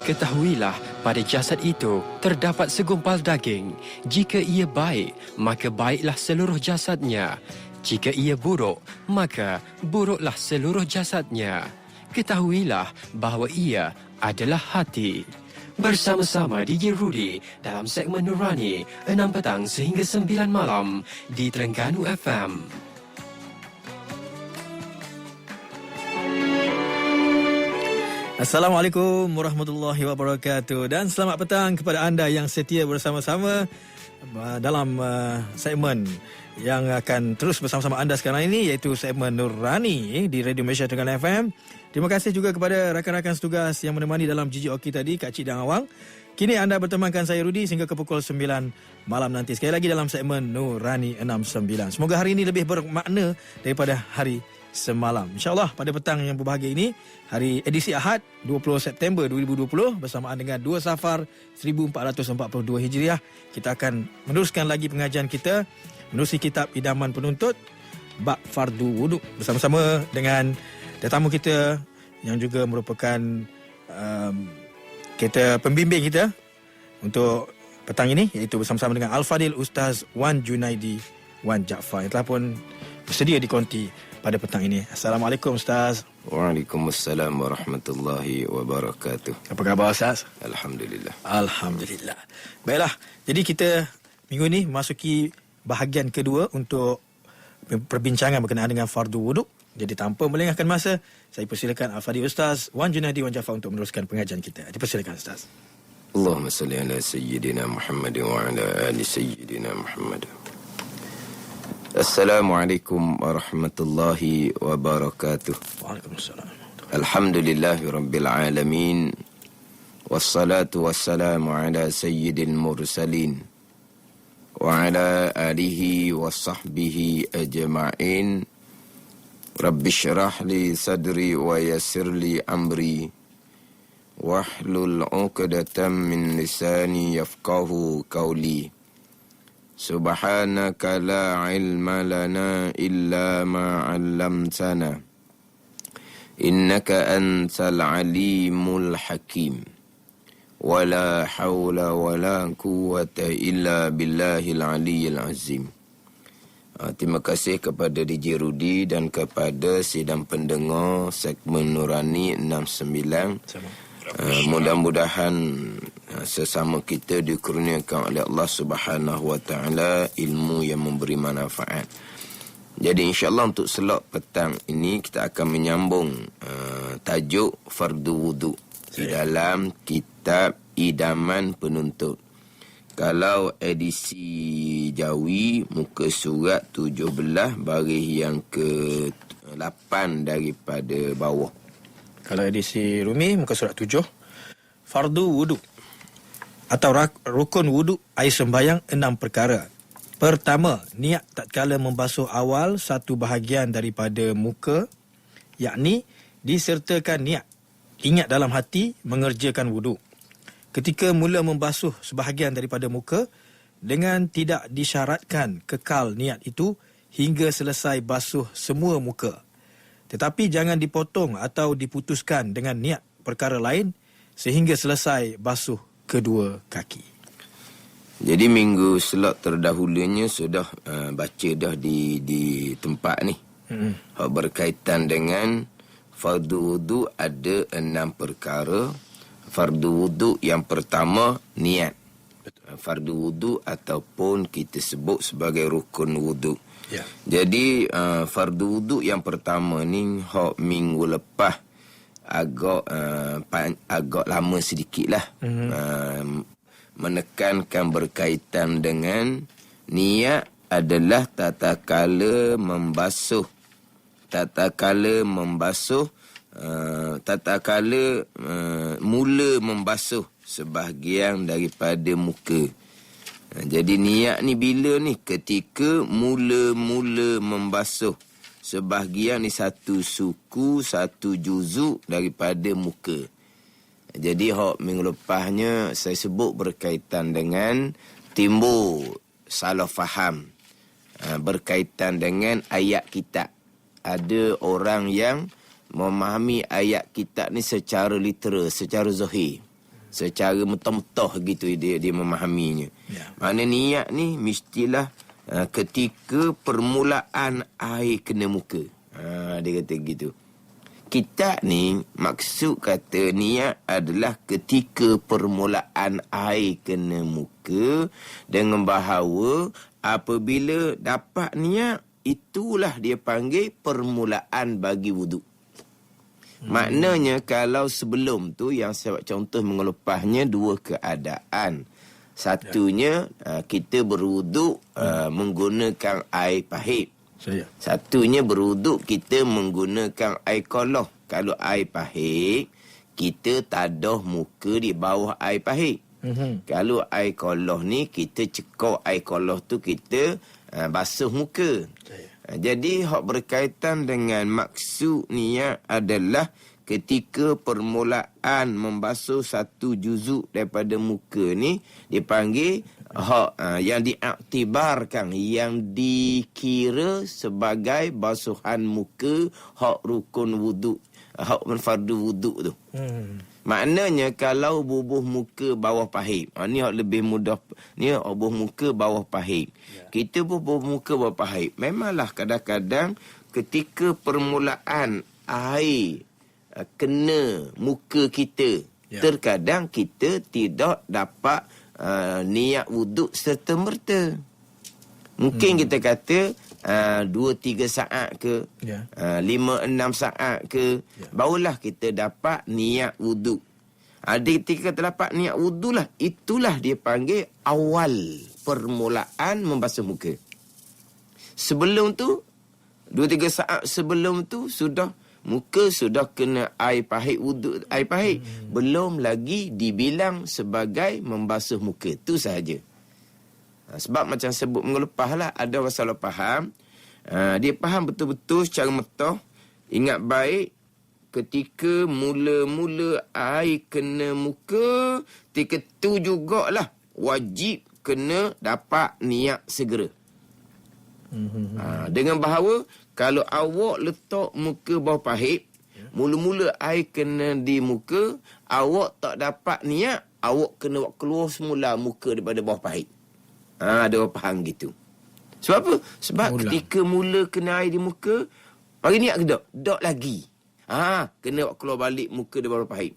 Ketahuilah, pada jasad itu terdapat segumpal daging. Jika ia baik, maka baiklah seluruh jasadnya. Jika ia buruk, maka buruklah seluruh jasadnya. Ketahuilah bahawa ia adalah hati. Bersama-sama DJ Rudy dalam segmen Nurani 6 petang sehingga 9 malam di Terengganu FM. Assalamualaikum warahmatullahi wabarakatuh dan selamat petang kepada anda yang setia bersama-sama dalam segmen yang akan terus bersama-sama anda sekarang ini, iaitu segmen Nurani di Radio Malaysia Terengganu FM. Terima kasih juga kepada rakan-rakan setugas yang menemani dalam GGOK tadi, Kak Cik dan Awang. Kini anda bertemankan saya Rudi sehingga ke pukul 9 malam nanti. Sekali lagi dalam segmen Nurani 69. Semoga hari ini lebih bermakna daripada hari semalam. InsyaAllah pada petang yang berbahagia ini, hari edisi Ahad 20 September 2020 bersamaan dengan 2 Safar 1442 Hijriah, kita akan meneruskan lagi pengajian kita menerusi kitab Idaman Penuntut Bab Fardu Wuduk bersama-sama dengan tetamu kita yang juga merupakan kita pembimbing kita untuk petang ini, iaitu bersama-sama dengan Al-Fadil Ustaz Wan Junaidi Wan Jaafar yang telah pun bersedia dikonti pada petang ini. Assalamualaikum Ustaz. Waalaikumsalam warahmatullahi wabarakatuh. Apa khabar Ustaz? Alhamdulillah. Alhamdulillah. Baiklah, jadi kita minggu ini masuki bahagian kedua untuk perbincangan berkenaan dengan fardu wuduk. Jadi tanpa melengahkan masa, saya persilakan Al-Fadhil Ustaz Wan Junaidi Wan Jaafar untuk meneruskan pengajian kita. Dipersilakan Ustaz. Allahumma salli ala sayyidina Muhammad wa ala ali sayyidina Muhammad. Assalamualaikum warahmatullahi wabarakatuh. Waalaikumsalam. Alhamdulillahi rabbil alamin. Wassalatu wassalamu ala sayyidil mursalin wa ala alihi wa sahbihi ajma'in. Rabbi syrah li sadri wa yassir li amri wahlul 'uqdatam min lisani yafqahu qawli. Subhanaka la ilma lana illa ma 'allamtana innaka antal alimul hakim. Wala hawla wala quwwata illa billahil aliyyil azim. Terima kasih kepada DJ Rudy dan kepada sidang pendengar segmen Nurani 69. Mudah-mudahan sesama kita dikurniakan oleh Allah Subhanahu wa taala ilmu yang memberi manfaat. Jadi insya-Allah untuk slot petang ini kita akan menyambung tajuk fardu wuduk di dalam kitab Idaman Penuntut. Kalau edisi Jawi muka surat 17 baris yang ke-8 daripada bawah. Kalau edisi Rumi muka surat 7, fardu wuduk atau rukun wuduk air sembahyang 6 perkara. Pertama, niat tatkala membasuh awal satu bahagian daripada muka, yakni disertakan niat ingat dalam hati mengerjakan wuduk. Ketika mula membasuh sebahagian daripada muka, dengan tidak disyaratkan kekal niat itu hingga selesai basuh semua muka. Tetapi jangan dipotong atau diputuskan dengan niat perkara lain sehingga selesai basuh kedua kaki. Jadi minggu slot terdahulunya sudah baca dah di tempat ni. Berkaitan dengan fardu wuduk ada 6 perkara. Fardu wuduk yang pertama niat. Fardu wuduk ataupun kita sebut sebagai rukun wuduk. Ya. Jadi fardu wuduk yang pertama ni minggu lepas agak lama sedikitlah. Menekankan berkaitan dengan niat adalah tatkala mula membasuh sebahagian daripada muka. Jadi niat ni bila ni? Ketika mula-mula membasuh sebahagian ni satu suku, satu juzuk daripada muka. Jadi minggu lepasnya saya sebut berkaitan dengan timbul salah faham berkaitan dengan ayat kitab. Ada orang yang memahami ayat kitab ni secara literal, secara zahir. secara mentah-mentah gitu dia memahaminya. Mana niat ni mestilah ketika permulaan air kena muka. Dia kata gitu. Kita ni maksud kata niat adalah ketika permulaan air kena muka, dengan bahawa apabila dapat niat, itulah dia panggil permulaan bagi wuduk. Maknanya kalau sebelum tu yang saya buat contoh mengelepasnya dua keadaan. Satunya kita berwuduk menggunakan air pahit. Satunya berwuduk kita menggunakan air koloh. Kalau air pahit, kita tadah muka di bawah air pahit. Kalau air koloh ni, kita cekok air koloh tu, kita basuh muka. Jadi hak berkaitan dengan maksud niat adalah ketika permulaan membasuh satu juzuk daripada muka ni dipanggil yang diaktibarkan, yang dikira sebagai basuhan muka hak rukun wuduk, hak fardu wuduk tu. Maknanya kalau bubuh muka bawah pahit, ni hak lebih mudah, ni bubuh muka bawah pahit. Kita bubuh muka bawah pahit, memanglah kadang-kadang ketika permulaan air kena muka kita, terkadang kita tidak dapat niat wuduk serta-merta. Mungkin kita kata 2-3 saat ke, 5-6 saat ke, barulah kita dapat niat wuduk. Ketika kita dapat niat wuduk lah, itulah dia panggil awal permulaan membasuh muka. Sebelum tu, 2-3 saat sebelum tu muka sudah kena air pahit, wuduk air pahit. Belum lagi dibilang sebagai membasuh muka. Itu sahaja. Sebab macam sebut minggu lepas lah, ada orang salah faham. Dia faham betul-betul secara metah. Ingat baik, ketika mula-mula air kena muka, ketika tu jugalah wajib kena dapat niat segera. Dengan bahawa kalau awak letak muka bawah pahit, mula-mula air kena di muka, awak tak dapat niat, awak kena keluar semula muka daripada bawah pahit. Ada orang faham gitu. Sebab apa? Sebab ketika mula kena air di muka, bagi niat ke tak? Tak lagi. Kena keluar balik muka daripada bawah pahit.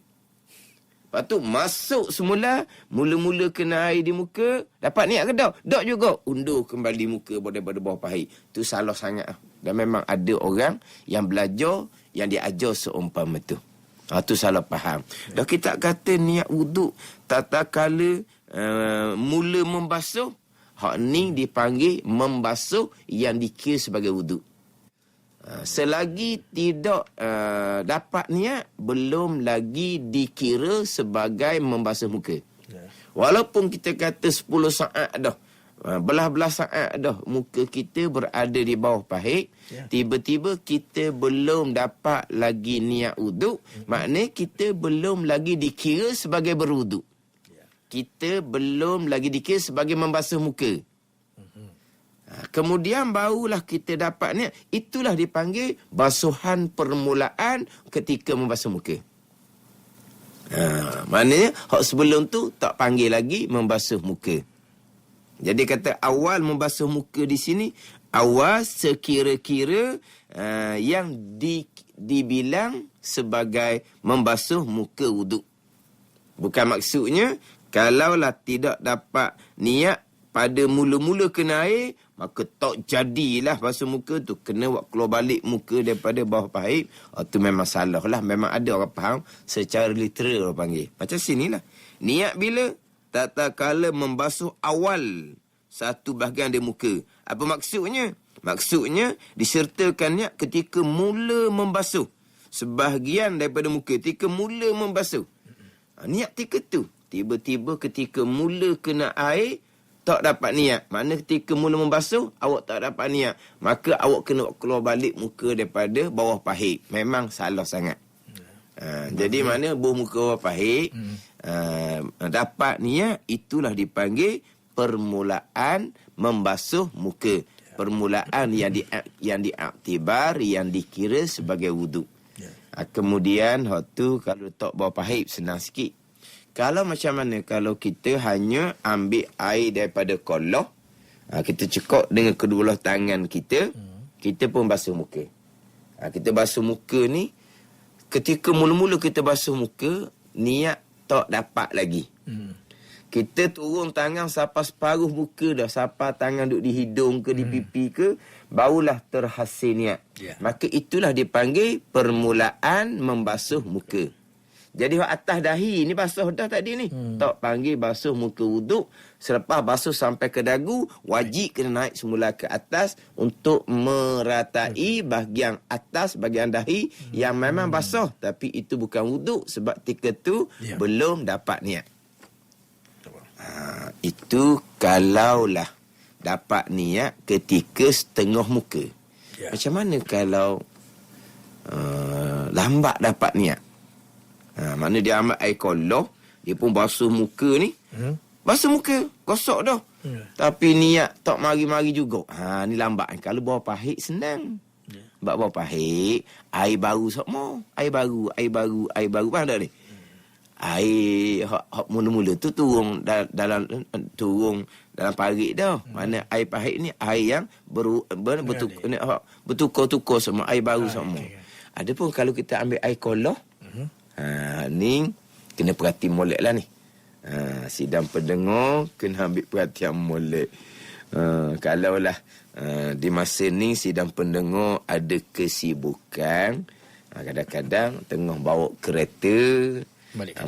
Lepas tu masuk semula, mula-mula kena air di muka, dapat niat ke tak? Tak juga. Undur kembali muka daripada bawah pahit. Tu salah sangat. Dan memang ada orang yang belajar, yang diajar seumpama tu. Tu salah faham. Dah kita kata niat wuduk, tata kala mula membasuh, hak ni dipanggil membasuh yang dikira sebagai wuduk. Selagi tidak dapat niat, belum lagi dikira sebagai membasuh muka. Walaupun kita kata 10 saat dah, belah-belah saat dah muka kita berada di bawah pahit, tiba-tiba kita belum dapat lagi niat wuduk, maknanya kita belum lagi dikira sebagai berwuduk. Kita belum lagi dikira sebagai membasuh muka. Kemudian barulah kita dapat niat. Itulah dipanggil basuhan permulaan ketika membasuh muka. Maknanya hak sebelum tu tak panggil lagi membasuh muka. Jadi kata awal membasuh muka di sini, awal sekira-kira yang dibilang sebagai membasuh muka wuduk. Bukan maksudnya kalaulah tidak dapat niat pada mula-mula kena air, maka tak jadilah basuh muka tu. Kena keluar balik muka daripada bawah pahit. Tu memang salah lah. Memang ada orang faham secara literal orang panggil. Macam sinilah. Niat bila? Tak kala membasuh awal satu bahagian dari muka. Apa maksudnya? Maksudnya disertakan niat ketika mula membasuh sebahagian daripada muka. Ketika mula membasuh. Niat ketika tu. Tiba-tiba ketika mula kena air, tak dapat niat. Mana ketika mula membasuh, awak tak dapat niat. Maka awak kena keluar balik muka daripada bawah pahit. Memang salah sangat. Jadi mana buah muka bawah pahit, dapat niat, itulah dipanggil permulaan membasuh muka. Permulaan yang diaktibar, yang dikira sebagai wuduk. Kemudian, tu kalau tak bawah pahit, senang sikit. Kalau macam mana kalau kita hanya ambil air daripada kolah, kita cekok dengan kedua belah tangan kita, kita pun basuh muka. Kita basuh muka ni, ketika mula-mula kita basuh muka, niat tak dapat lagi. Kita turun tangan sampai separuh muka dah, sampai tangan duduk di hidung ke, di pipi ke, barulah terhasil niat. Maka itulah dipanggil permulaan membasuh muka. Jadi atas dahi ni basuh dah tadi ni. Tak panggil basuh muka wuduk. Selepas basuh sampai ke dagu, wajib kena naik semula ke atas untuk meratai bahagian atas, bahagian dahi yang memang basuh. Tapi itu bukan wuduk sebab ketika tu belum dapat niat. Itu kalaulah dapat niat ketika setengah muka. Macam mana kalau lambat dapat niat? Mana dia ambil air kolah, dia pun basuh muka ni. Basuh muka, gosok dah. Tapi niat tak mari-mari juga. Ni lambat. Kalau bawah pahit senang. Sebab bawah pahit, air baru semua. Air baru paham tak ni? Air hak mula-mula tu turun dalam parit dah. Mana air pahit ni air yang bertukar-tukar semua, air baru semua. Adapun kalau kita ambil air kolah, ni kena perhati molek lah ni. Sidang pendengar kena ambil perhatian molek. Kalaulah di masa ni sidang pendengar ada kesibukan, kadang-kadang tengah bawa kereta,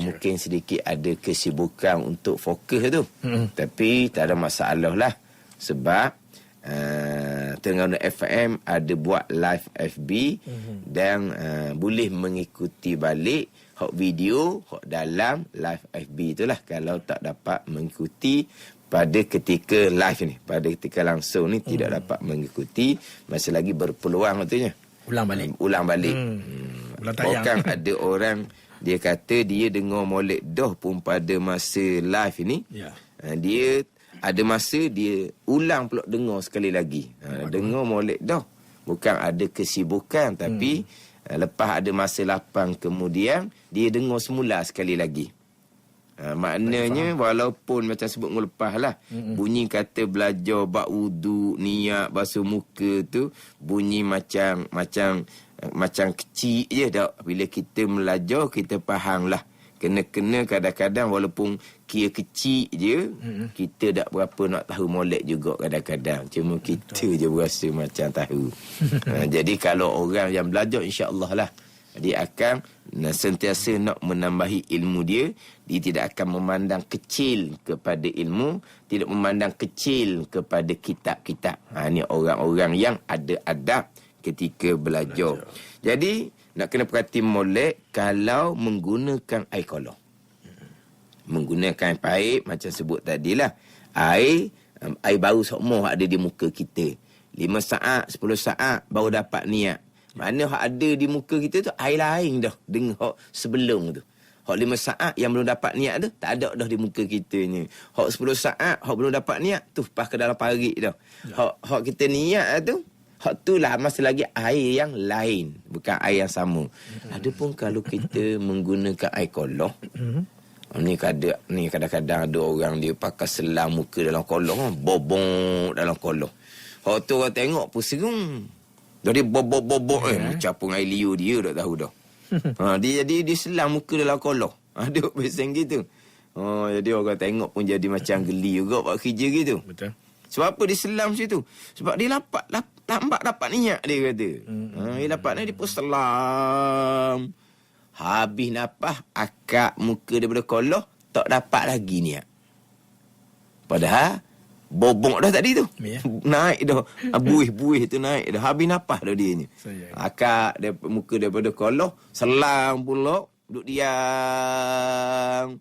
mungkin sedikit ada kesibukan untuk fokus tu. Tapi tak ada masalah lah. Sebab Terengganu FM ada buat live FB dan boleh mengikuti balik hak video, hak dalam live FB itulah. Kalau tak dapat mengikuti pada ketika live ni, pada ketika langsung ni tidak dapat mengikuti, masih lagi berpeluang katanya. Ulang balik. Bahkan ada orang dia kata dia dengar molek dah pun pada masa live ni. Dia ada masa dia ulang pula dengar sekali lagi. Dengar molek dah. Bukan ada kesibukan tapi lepas ada masa lapang kemudian dia dengar semula sekali lagi. Maknanya walaupun macam sebut lepas lah, bunyi kata belajar bab wudu, niat, basuh muka tu bunyi macam kecil je dah. Bila kita belajar kita faham lah. Kena-kena kadang-kadang walaupun kira kecil je, kita tak berapa nak tahu molek juga kadang-kadang. Cuma kita je berasa macam tahu. Jadi kalau orang yang belajar insya-Allah lah, dia akan sentiasa nak menambahi ilmu dia. Dia tidak akan memandang kecil kepada ilmu, tidak memandang kecil kepada kitab-kitab. Ini orang-orang yang ada adab ketika belajar. Jadi nak kena perhati molek kalau menggunakan air kolah. Menggunakan air pahit macam sebut tadilah. Air baru semua ada di muka kita. 5 saat, 10 saat baru dapat niat. Mana hak ada di muka kita tu air lain dah dengan hak sebelum tu. Hak 5 saat yang belum dapat niat tu tak ada dah di muka kita ni. Hak 10 saat hak belum dapat niat tu pas ke dalam parit dah. Hak kita niat tu, hak tu lah masih lagi air yang lain, bukan air yang sama. Adapun kalau kita menggunakan air kolah, ni kadang-kadang ada orang dia pakai selam muka dalam kolah, bobong dalam kolah. Hak tu orang tengok pun serung. Jadi bobok-bobok macam pun air liur dia tak tahu dah. Dia selam muka dalam kolah. Ada pesen gitu. Jadi orang tengok pun jadi macam geli juga buat kerja gitu. Betul. Sebab apa dia selam situ? Sebab dia lambat dapat niat dia kata. Dia dapat ni dia pun selam. Habis napas akak muka daripada kolah tak dapat lagi niat. Padahal bobok dah tadi tu. Naik dah. Buih tu naik dah. Habis napas dah dia ni. Akak muka daripada kolah selam pula. Duduk diam.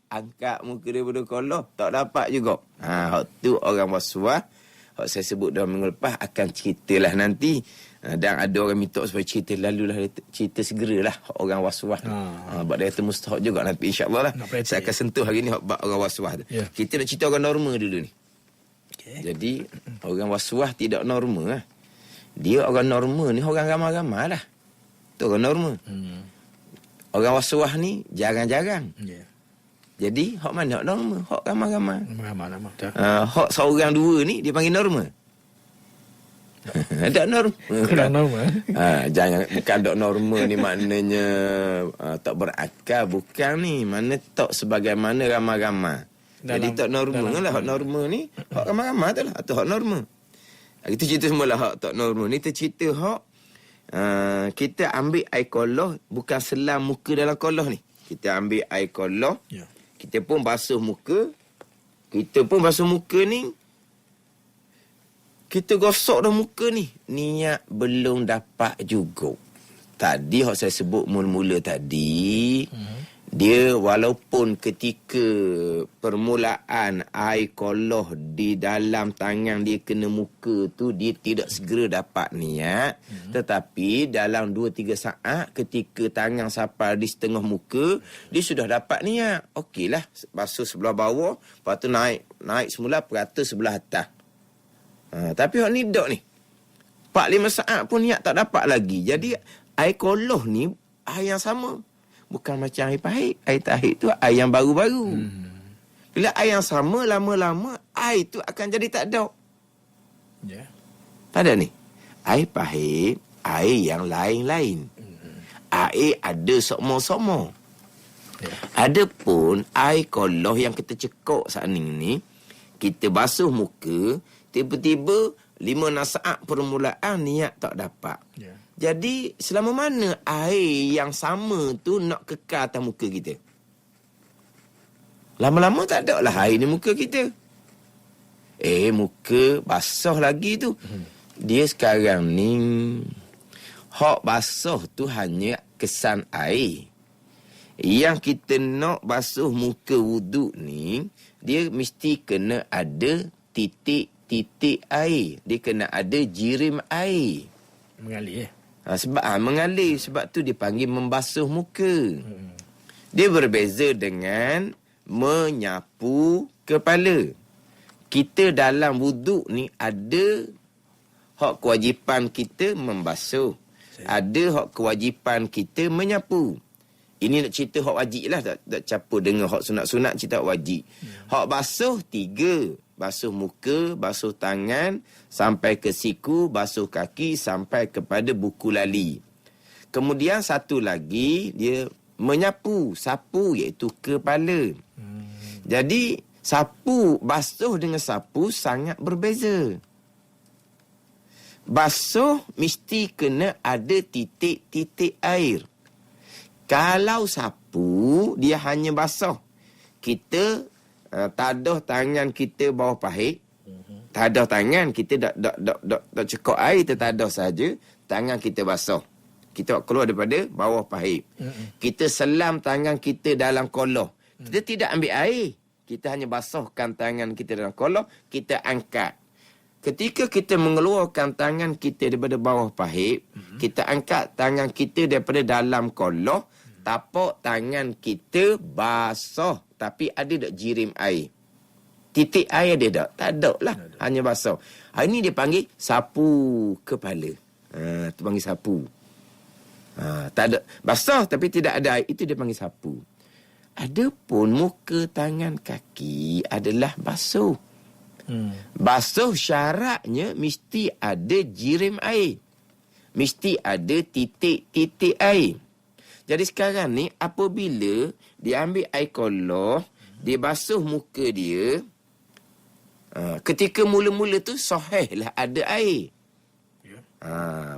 Angkat muka daripada kolah tak dapat juga. Hak tu orang waswas. Hak saya sebut dalam minggu lepas akan ceritalah nanti. Dan ada orang minta supaya cerita lalulah, cerita segeralah orang waswas. Sebab dia kata mustahak juga nanti insya-Allah lah. Saya akan sentuh hari ni hak orang waswas tu. Kita nak cerita orang normal dulu ni. Jadi orang waswas tidak normal lah. Dia orang normal ni orang ramai-ramai lah. Tu orang normal. Orang waswas ni jarang-jarang. Jadi hak mana hak norma? Hak ramai-ramai. Ramai-ramai. Hak seorang dua ni dia panggil norma. Tak norma. Kurang norma. Jangan, bukan tak norma ni maknanya tak berakal, bukan ni. Mana tak sebagaimana ramai-ramai. Jadi tak norma lah hak norma ni. Hak ramai-ramai tu lah atau hak norma. Itu cerita semula hak tak norma ni. Kita cerita hak kita ambil air kolah, bukan selam muka dalam kolah ni. Kita ambil air kolah, kita pun basuh muka. Kita pun basuh muka ni, kita gosok dah muka ni. Niat belum dapat juga. Tadi yang saya sebut mula-mula tadi, dia walaupun ketika permulaan air kolah di dalam tangan dia kena muka tu, dia tidak segera dapat niat. Tetapi dalam 2-3 saat ketika tangan sampai di setengah muka, dia sudah dapat niat. Okeylah, basuh sebelah bawah, lepas tu naik semula perata sebelah atas. Tapi orang ni dok ni 4-5 saat pun niat tak dapat lagi. Jadi air kolah ni air yang sama. Bukan macam air pahit. Air pahit tu air yang baru-baru. Bila air yang sama, lama-lama air tu akan jadi tak ada. Tak ada ni. Air pahit, air yang lain-lain. Air ada sokmo-sokmo. Adapun air kolah yang kita cekok saat ni, kita basuh muka, tiba-tiba 5-6 saat permulaan niat tak dapat. Jadi selama mana air yang sama tu nak kekal atas muka kita? Lama-lama tak ada lah air di muka kita. Muka basah lagi tu. Dia sekarang ni, hak basah tu hanya kesan air. Yang kita nak basuh muka wuduk ni, dia mesti kena ada titik-titik air. Dia kena ada jirim air. Mengalir Sebab mengalir. Sebab tu dipanggil membasuh muka. Dia berbeza dengan menyapu kepala. Kita dalam wuduk ni ada hak kewajipan kita membasuh. Ada hak kewajipan kita menyapu. Ini nak cerita hak wajib lah. Tak campur dengan hak sunat-sunat, cerita hak wajib. Hak basuh 3. Basuh muka, basuh tangan, sampai ke siku, basuh kaki, sampai kepada buku lali. Kemudian satu lagi, dia menyapu, sapu, iaitu kepala. Jadi, sapu, basuh dengan sapu sangat berbeza. Basuh mesti kena ada titik-titik air. Kalau sapu, dia hanya basah. Kita tadah tangan kita bawah pahit. Tadah tangan kita dak cekok air, tertadah saja, tangan kita basah. Kita keluar daripada bawah pahit. Kita selam tangan kita dalam kolah. Kita tidak ambil air. Kita hanya basahkan tangan kita dalam kolah, kita angkat. Ketika kita mengeluarkan tangan kita daripada bawah pahit, kita angkat tangan kita daripada dalam kolah, tapak tangan kita basah. Tapi ada tak jirim air? Titik air ada tak? Tak ada lah. Hanya basah. Ini dia panggil sapu kepala. Itu panggil sapu. Tak ada. Basah tapi tidak ada air. Itu dia panggil sapu. Adapun muka, tangan, kaki adalah basuh. Basuh syaratnya mesti ada jirim air. Mesti ada titik-titik air. Jadi sekarang ni apabila dia ambil air kolah, dia basuh muka dia, ketika mula-mula tu sahihlah ada air.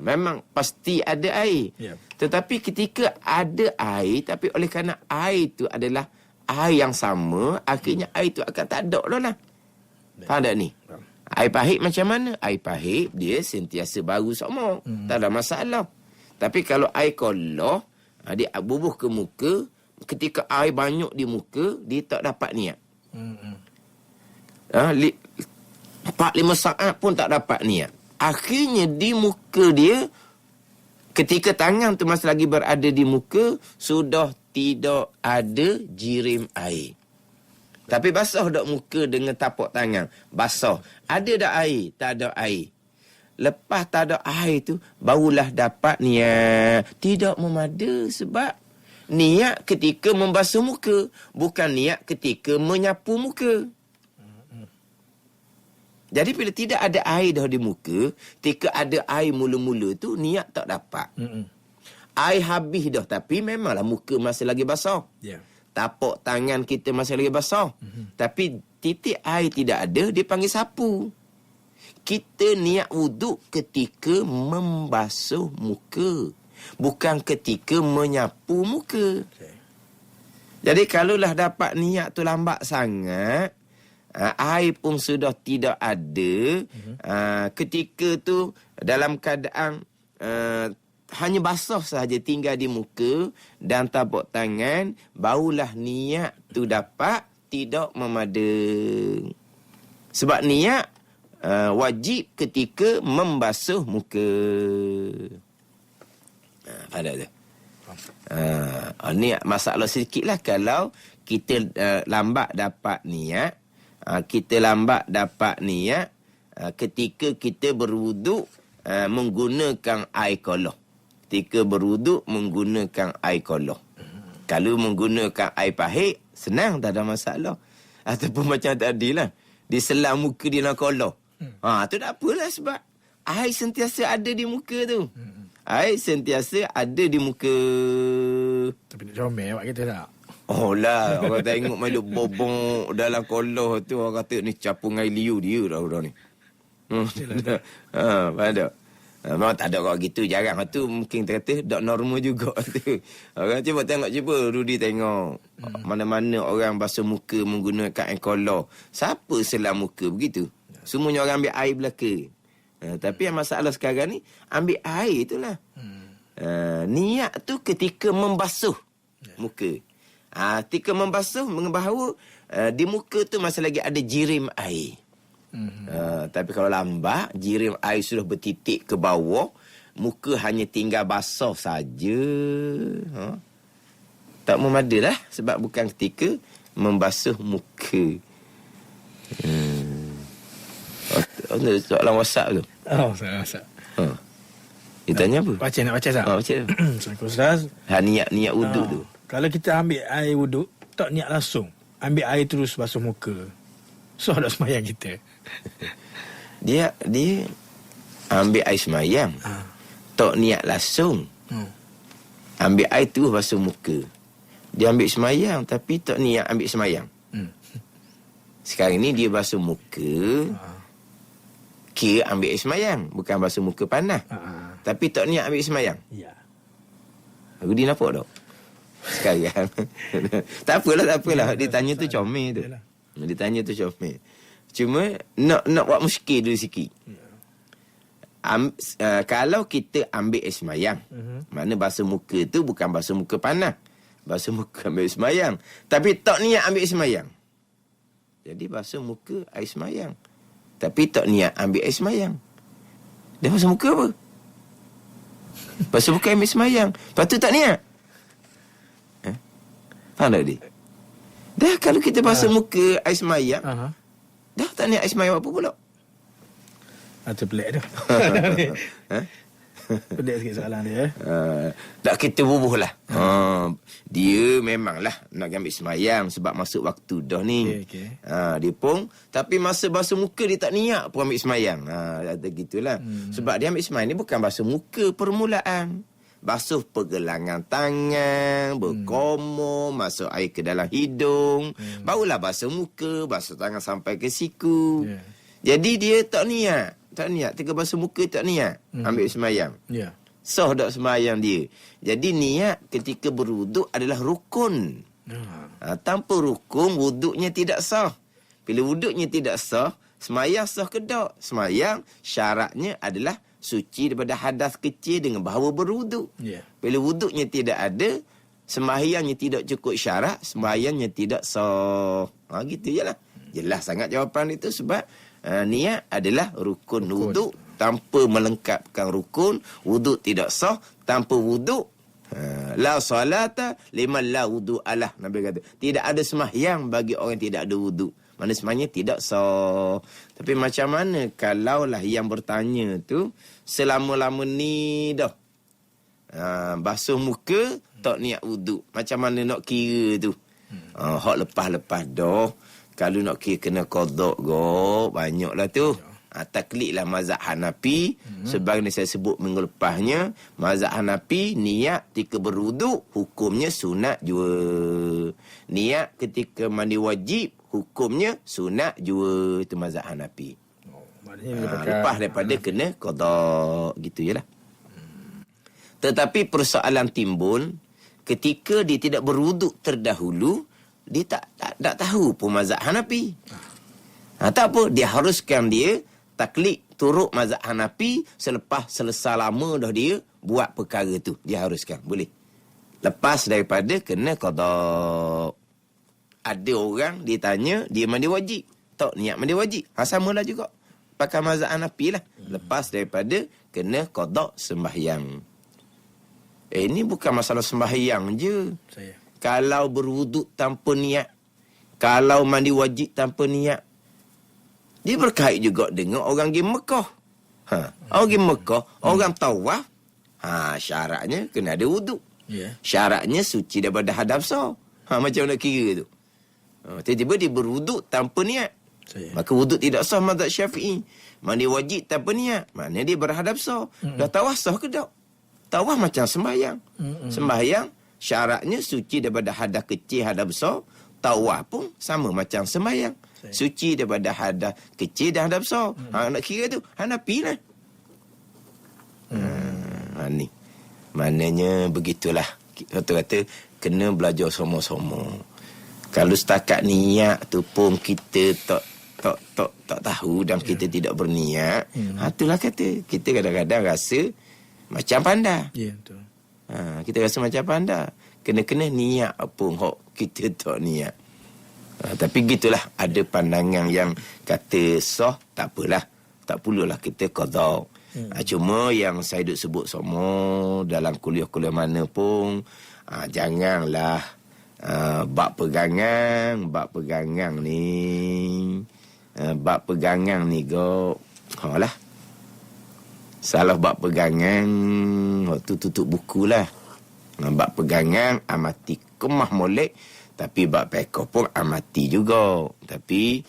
Memang pasti ada air. Tetapi ketika ada air, tapi oleh kerana air tu adalah air yang sama, akhirnya air tu akan tak ada lah. Faham tak ni? Air pahit macam mana? Air pahit dia sentiasa baru sama. Tak ada masalah. Tapi kalau air kolah, dia bubuh ke muka, ketika air banyak di muka, dia tak dapat niat. 4-5 saat pun tak dapat niat. Akhirnya di muka dia, ketika tangan tu masih lagi berada di muka, sudah tidak ada jirim air. Tapi basah tak muka dengan tapak tangan? Basah. Ada tak air? Tak ada air. Lepas tak ada air tu, barulah dapat niat. Tidak memada sebab niat ketika membasuh muka, bukan niat ketika menyapu muka. Jadi bila tidak ada air dah di muka, ketika ada air mula-mula tu niat tak dapat. Air habis dah, tapi memanglah muka masih lagi basah. Ya. Tapak tangan kita masih lagi basah. Tapi titik air tidak ada, dia panggil sapu. Kita niat wuduk ketika membasuh muka, bukan ketika menyapu muka. Okay. Jadi kalaulah dapat niat tu lambat sangat, air pun sudah tidak ada, ketika tu dalam keadaan hanya basah sahaja tinggal di muka dan tapak tangan, barulah niat tu dapat tidak memadai. Sebab niat wajib ketika membasuh muka. Faham tak? Ni masalah sedikit lah kalau kita lambat dapat niat. Kita lambat dapat niat ketika kita berwuduk menggunakan air kolah. Ketika berwuduk menggunakan air kolah. Kalau menggunakan air pahit, senang, tak ada masalah. Ataupun macam tadi lah, diselam muka di dalam kolah. Tu tak apalah sebab air sentiasa ada di muka tu. Air sentiasa ada di muka. Tapi nak comel awak kita tak? Oh lah, orang tengok main duk bobong dalam kolah tu, orang kata ni capung air liu dia dah ni. Faham tak? Memang tak ada orang gitu, jarang. Tu mungkin kita kata tak normal juga tu. Orang cuba tengok Rudy tengok. Mana-mana orang basuh muka menggunakan air kolah. Siapa selam muka begitu? Semuanya orang ambil air belaka. Tapi yang masalah sekarang ni, ambil air itulah. Niat tu ketika membasuh muka. Ketika membasuh, bahawa di muka tu masih lagi ada jirim air. Tapi kalau lambat, jirim air sudah bertitik ke bawah, muka hanya tinggal basah saja. Tak memadai lah, sebab bukan ketika membasuh muka. Soalan WhatsApp tu. Saya rasa. Dia tanya apa? Nak baca tak? Baca. Assalamualaikum Ustaz. Niat wuduk tu. Kalau kita ambil air wuduk, tak niat langsung. Ambil air terus basuh muka. So, ada semayang kita. Dia ambil air semayang. Tak niat langsung. Ambil air terus basuh muka. Dia ambil semayang tapi tak niat ambil semayang. Sekarang ni dia basuh muka. Kira ambil air semayang, bukan basuh muka panas. Tapi tak niat ambil semayang. Ya. Aku dia nampak tak? Sekarang. Tak apalah. Dia tanya tu comel tu. Dia tanya tu comel. Cuma nak buat muskil dulu sikit. Kalau kita ambil air semayang, mana basuh muka tu bukan basuh muka panas. Basuh muka ambil air semayang. Tapi tak niat ambil air semayang. Jadi basuh muka air semayang. Tapi tak niat ambil air semayang. Dia basuh muka apa? Basuh muka ambil semayang. Lepas tu tak niat. Faham tak dia? Dah kalau kita basuh muka air semayang, dah tak niat air semayang apa pula? Itu pelik tu. Pelik sikit soalan dia. Tak kita bubuh lah. Dia memanglah nak ambil semayang sebab masuk waktu dah ni. Okay. Dia pun, tapi masa basuh muka dia tak niat pun ambil semayang. Kata gitulah. Sebab dia ambil semayang ni bukan basuh muka permulaan. Basuh pergelangan tangan, berkomor, masuk air ke dalam hidung. Barulah basuh muka, basuh tangan sampai ke siku. Jadi dia tak niat. Tiga basuh muka tak niat ambil semayang. Sah tak semayang dia. Jadi niat ketika berwuduk adalah rukun. Tanpa rukun, wuduknya tidak sah. Bila wuduknya tidak sah, semayang sah ke tak? Semayang syaratnya adalah suci daripada hadas kecil dengan bahawa berwuduk. Bila wuduknya tidak ada, sembahyangnya tidak cukup syarat, sembahyangnya tidak sah. Gitu je lah. Jelas sangat jawapan itu sebab niat adalah rukun wuduk. Tanpa melengkapkan rukun, wuduk tidak sah. Tanpa wuduk, la salata liman la wuduk alah. Nabi kata, tidak ada sembahyang bagi orang yang tidak ada wuduk. Mana sebenarnya tidak sah. Tapi macam mana kalaulah yang bertanya tu selama-lama ni dah basuh muka tak niat wuduk. Macam mana nak kira tu? Hak lepas-lepas dah. Kalau nak kira kena qada go, banyaklah tu. Taklid lah mazhab Hanafi. Sebagai saya sebut minggu lepasnya, mazhab Hanafi niat ketika berwuduk hukumnya sunat jua. Niat ketika mandi wajib hukumnya sunat jua. Itu mazhab Hanafi. Lepas daripada kena qada, gitu je lah. Tetapi persoalan timbul ketika dia tidak berwuduk terdahulu, dia tak tahu pun mazhab Hanafi. Tak apa, dia haruskan dia taklid turut mazhab Hanafi selepas selesai lama dah dia buat perkara tu. Dia haruskan, boleh. Lepas daripada kena qada. Ada orang dia tanya, dia mandi wajib. Tak niat mandi wajib. Samalah juga. Pakai mazhab Hanafi lah. Lepas daripada kena qada sembahyang. Ini bukan masalah sembahyang je. Kalau berwuduk tanpa niat, kalau mandi wajib tanpa niat, dia berkait juga dengan orang pergi Mekah. Orang pergi Mekah, orang tawaf, syaratnya kena ada wuduk. Syaratnya suci daripada hadap besar. Macam nak kira tu. Tiba-tiba dia berwuduk tanpa niat. Maka wuduk tidak sah mazhab Syafi'i. Mandi wajib tanpa niat, maknanya dia berhadap besar. Dah tawaf sah ke tak? Tawaf macam sembahyang. Sembahyang syaratnya suci daripada hadas kecil, hadas besar. Tawaf pun sama macam sembahyang. Suci daripada hadas kecil dan hadas besar. Nak kira tu Hanafi lah. Ni. Maknanya begitulah. Kata-kata kena belajar sama-sama. Kalau setakat niat tu pun kita tak tahu dan kita tidak berniat. Itulah kata. Kita kadang-kadang rasa macam panda. Ya, betul. Kita rasa macam panda. Kena-kena niat pun hok kita tak niat. Tapi gitulah, ada pandangan yang kata sah, tak apalah. Tak perlulah kita qada. Cuma yang saya duk sebut semua dalam kuliah-kuliah mana pun, janganlah bab pegangan ni go. Lah. Salah bab pegangan, waktu tutup buku lah. Bab pegangan amati kemah molek, tapi bab pekoh pun amati juga. Tapi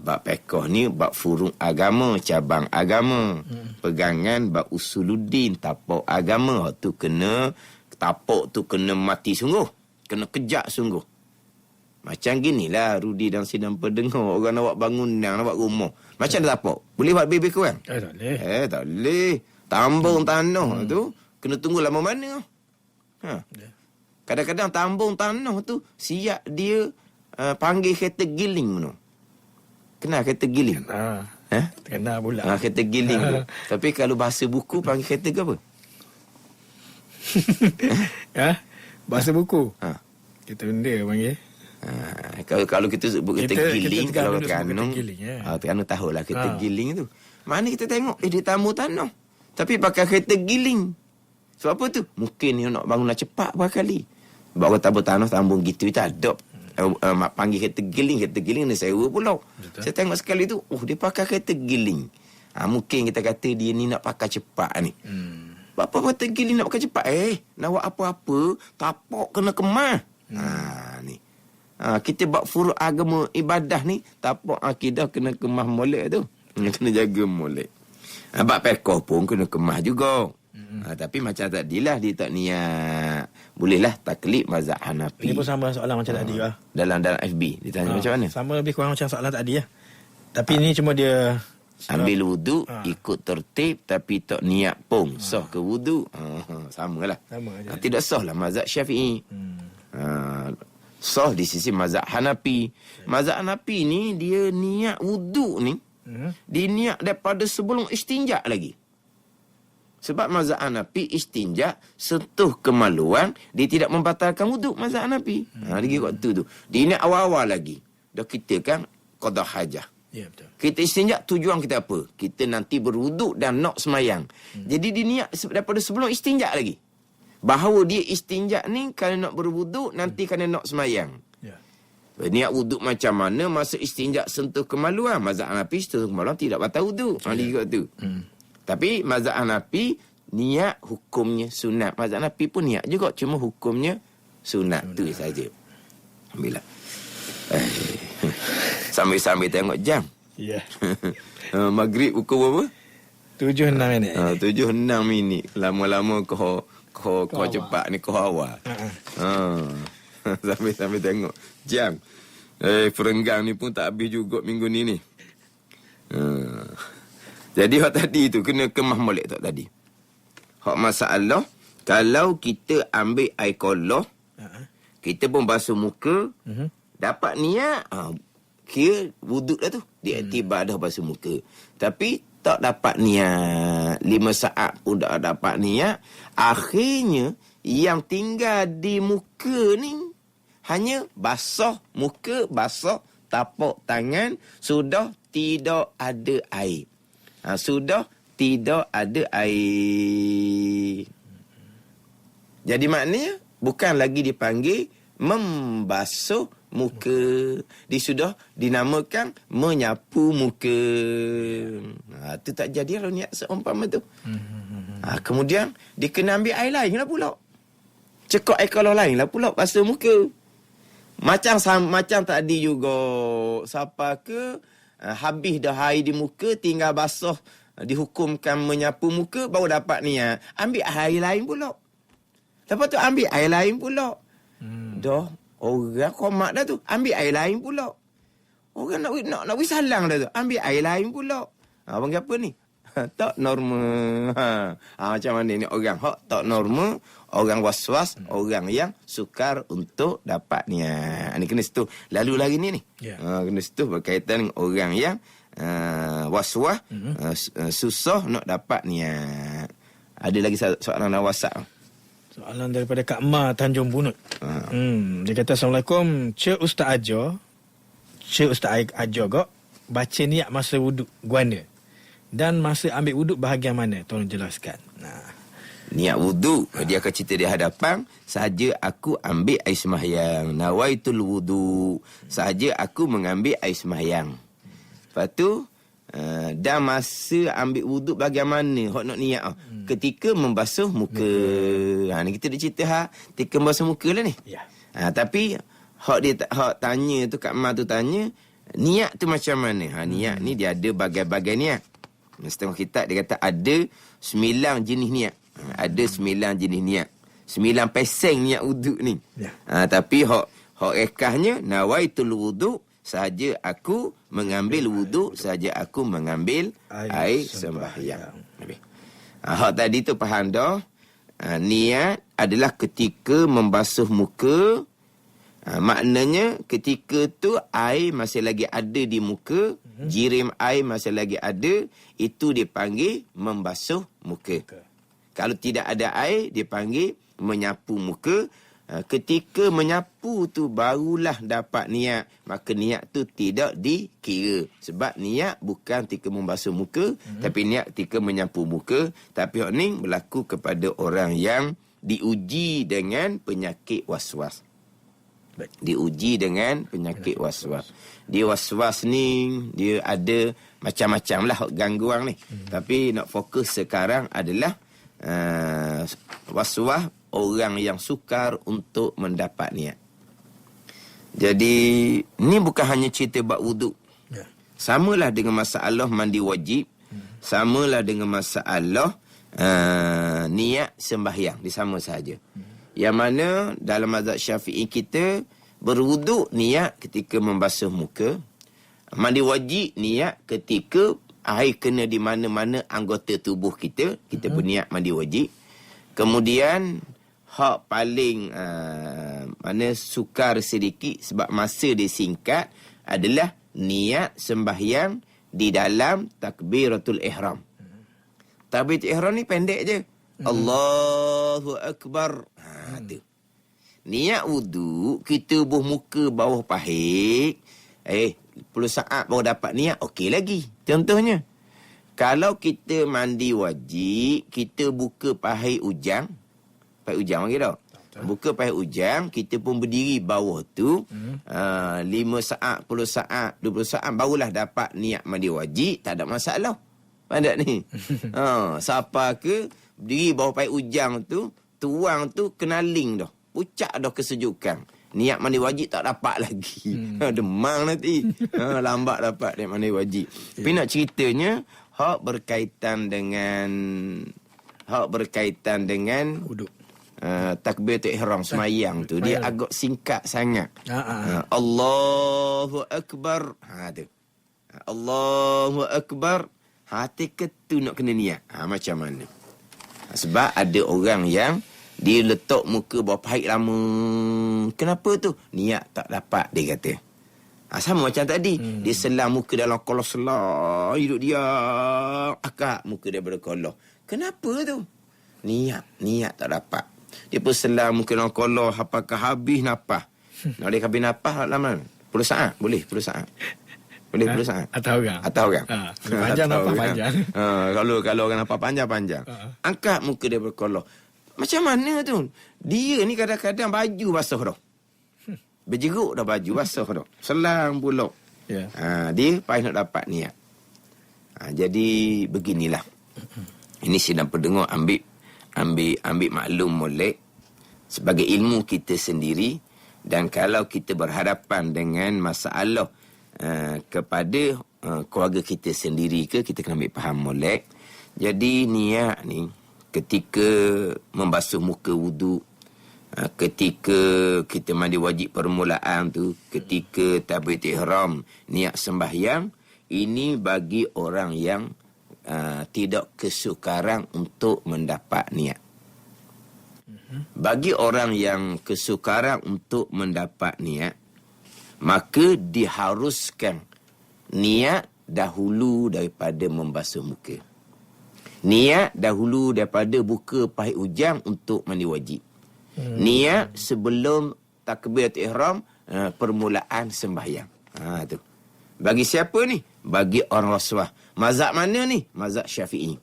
bab pekoh ni bab furung agama, cabang agama. Pegangan bab usuluddin, tapak agama. Tu kena, tapak tu kena mati sungguh. Kena kejak sungguh. Macam ginilah Rudi dan Sidang pendengar. Orang nak buat bangunan, nak buat rumah. Macam dah tapak. Boleh buat bebek korang? Tak boleh. Tak boleh. Tambung tanah tu, kena tunggu lama mana. Kadang-kadang tambung tanah tu, siap dia panggil kereta giling mana. Kenal kereta giling? Kenal pula. Kereta giling tu. Tapi kalau bahasa buku, panggil kereta ke apa? Bahasa buku? Kereta benda panggil. Kalau kita sebut kereta giling, kalau Terengganu, Terengganu tahulah kereta giling tu. Mana kita tengok, dia tamu tanah. Tapi pakai kereta giling. Sebab apa tu? Mungkin dia nak bangun cepat berkali. Bawa tabur tanah, tambung gitu, tak ada. Panggil kereta giling ni sewa pula. Betul. Saya tengok sekali tu, dia pakai kereta giling. Mungkin kita kata dia ni nak pakai cepat ni. Bapa kereta giling nak pakai cepat? Nak buat apa-apa, tapak kena kemah. Ni. Kita buat furu agama ibadah ni, tapak akidah kena kemah molek tu. Kena jaga molek. Bab pekoh pun kena kemah juga. Tapi macam tadilah, dia tak niat. Bolehlah taklid mazhab Hanafi. Ini pun sama soalan macam tadi lah. Dalam FB dia tanya macam mana? Sama lebih kurang macam soalan tadi lah. Tapi ni cuma dia ambil wuduk, ikut tertib tapi tak niat pun. Sah ke wuduk? Samalah. Sama aja. Tidak sah lah mazhab Syafi'i. Sah di sisi mazhab Hanafi. Mazhab Hanafi ni dia niat wuduk ni, dia niat daripada sebelum istinja lagi. Sebab mazhab Hanafi istinja sentuh kemaluan, dia tidak membatalkan wuduk mazhab Hanafi. Lagi waktu tu. Dia niat awal-awal lagi. Dah kita kan qada hajah. Ya, betul. Kita istinja tujuan kita apa? Kita nanti berwuduk dan nak semayang. Jadi dia niat daripada sebelum istinja lagi. Bahawa dia istinja ni kalau nak berwuduk nanti kena nak semayang. Ya. Niat wuduk macam mana masa istinja sentuh kemaluan? Mazhab Hanafi sentuh kemaluan tidak batal wuduk. Lagi waktu tu. Tapi mazhab Hanafi niat hukumnya sunat. Mazhab Hanafi pun niat juga, cuma hukumnya sunat tu saja. Alhamdulillah. Sambil-sambil tengok jam. Ya. Maghrib pukul berapa? 7-6 minit. 7-6 minit. Lama-lama kau cepat ni, kau awal. Sambil tengok jam. Perenggang ni pun tak habis juga minggu ni. Jadi hak tadi tu kena kemah molek tak tadi. Hak masalah kalau kita ambil air kolah, kita pun basuh muka, dapat niat, kira wuduk dah tu. Diiktibar dah basuh muka. Tapi tak dapat niat, 5 saat pun tak dapat niat, akhirnya yang tinggal di muka ni hanya basah muka, basah tapak tangan, sudah tidak ada air. Sudah tidak ada air. Jadi maknanya bukan lagi dipanggil membasuh muka. Dia sudah dinamakan menyapu muka. Itu tak jadi kalau niat seumpama tu. Kemudian dia kena ambil air lain lah pula. Cekok air kolah lain lah pula basuh muka. Macam tadi juga, siapa ke habis dah air di muka, tinggal basah, dihukumkan menyapu muka, baru dapat niat. Ambil air lain pula. Lepas tu ambil air lain pula. Dah orang komat dah tu, ambil air lain pula. Orang nak wisalang dah tu, ambil air lain pula. Panggil apa ni? Tak normal. Macam mana ni orang tak normal, orang was-was, orang yang sukar untuk dapat niat. Ni kena situ. Lalu lagi ni. Kena situ berkaitan dengan orang yang was-was, susah nak dapat niat. Ada lagi soalan dalam WhatsApp. Soalan daripada Kak Ma Tanjung Bunut. Dia kata, Assalamualaikum, Cik Ustaz Ajar. Cik Ustaz Ajar kok baca niat masa wuduk guana. Dan masa ambil wuduk bahagian mana? Tolong jelaskan. Niat wuduk, dia akan cerita di hadapan, sahaja aku ambil air sembahyang. Nawaitul wuduk, sahaja aku mengambil air sembahyang. Lepas tu, dan masa ambil wuduk bahagian mana? Hak nak niat ketika membasuh muka. Ni kita dah cerita ketika membasuh muka lah ni. Tapi hak tanya tu, Kak Ma tu tanya, niat tu macam mana? Niat ni dia ada bagai-bagai niat. Setengah kitab dia kata ada 9 jenis niat. Ada 9 jenis niat. 9 peseng niat wuduk ni. Tapi hak rekahnya, nawaitul wuduk, sahaja aku mengambil wuduk, sahaja aku mengambil air sembahyang. Hak tadi tu faham dah. Niat adalah ketika membasuh muka. Maknanya ketika tu air masih lagi ada di muka, jirim air masih lagi ada, itu dipanggil membasuh muka. Kalau tidak ada air, dipanggil menyapu muka. Ketika menyapu tu barulah dapat niat, maka niat tu tidak dikira. Sebab niat bukan ketika membasuh muka, tapi niat ketika menyapu muka. Tapi hak ni berlaku kepada orang yang diuji dengan penyakit was-was. Diuji dengan penyakit was-was. Dia was-was ni, dia ada macam-macam lah gangguan ni. Tapi nak fokus sekarang adalah was-was orang yang sukar untuk mendapat niat. Jadi ni bukan hanya cerita bab wuduk. Samalah dengan masalah mandi wajib. Samalah dengan masalah niat sembahyang. Dia sama sahaja. Yang mana dalam mazhab Syafi'i kita berwuduk niat ketika membasuh muka. Mandi wajib niat ketika air kena di mana-mana anggota tubuh kita. Kita berniat mandi wajib. Kemudian hak paling mana sukar sedikit sebab masa dia singkat adalah niat sembahyang di dalam takbiratul ihram. Takbiratul ihram ni pendek je. Allahu Akbar. Tu. Niat wuduk, kita buh muka bawah pahik. 10 saat baru dapat niat, okey lagi. Contohnya, kalau kita mandi wajib, kita buka pahik ujang. Pahik ujang lagi tak? Buka pahik ujang, kita pun berdiri bawah tu. 5 saat, 10 saat, 20 saat, barulah dapat niat mandi wajib. Tak ada masalah. Pandai ni. Siapa ke berdiri bawah pahit ujang tu, tuang tu kenaling dah. Pucak dah kesejukan. Niat mandi wajib tak dapat lagi. Demang nanti. Lambat dapat niat mandi wajib. Tapi nak ceritanya, hak berkaitan dengan Wuduk. takbiratul ihram semayang tu, dia agak singkat sangat. Allahu Akbar. Tu. Allahu Akbar. Hati ketu nak kena niat. Macam mana? Sebab ada orang yang dia letak muka bawah pahit lama. Kenapa tu? Niat tak dapat, dia kata. Sama macam tadi. Dia selam muka dalam kolah selah. Hidup dia. Akak muka dia berkolah. Kenapa tu? Niat tak dapat. Dia pun selam muka dalam kolah. Apakah habis napah? Nak boleh habis napah lama? 10 saat? Boleh 10 saat. Boleh 10 saat. Atas orang. Panjang nampak panjang. Kalau orang nampak panjang. Angkat muka dia berkolah. Macam mana tu? Dia ni kadang-kadang baju basah dah. Berjeruk dah baju basah dah. Selang pula. Yeah. Dia payah nak dapat niat. Jadi beginilah. Ini sidang pendengar ambil maklum molek sebagai ilmu kita sendiri, dan kalau kita berhadapan dengan masalah kepada keluarga kita sendiri ke, kita kena ambil faham molek. Jadi niat ni ketika membasuh muka wuduk, ketika kita mandi wajib permulaan tu, ketika takbiratul ihram, niat sembahyang, ini bagi orang yang tidak kesukaran untuk mendapat niat. Bagi orang yang kesukaran untuk mendapat niat, maka diharuskan niat dahulu daripada membasuh muka. Niat dahulu daripada buka pahit ujang untuk mandi wajib. Niat sebelum takbiratul ihram, permulaan sembahyang. Tu. Bagi siapa ni? Bagi orang Rasuah. Mazhab mana ni? Mazhab Syafi'i.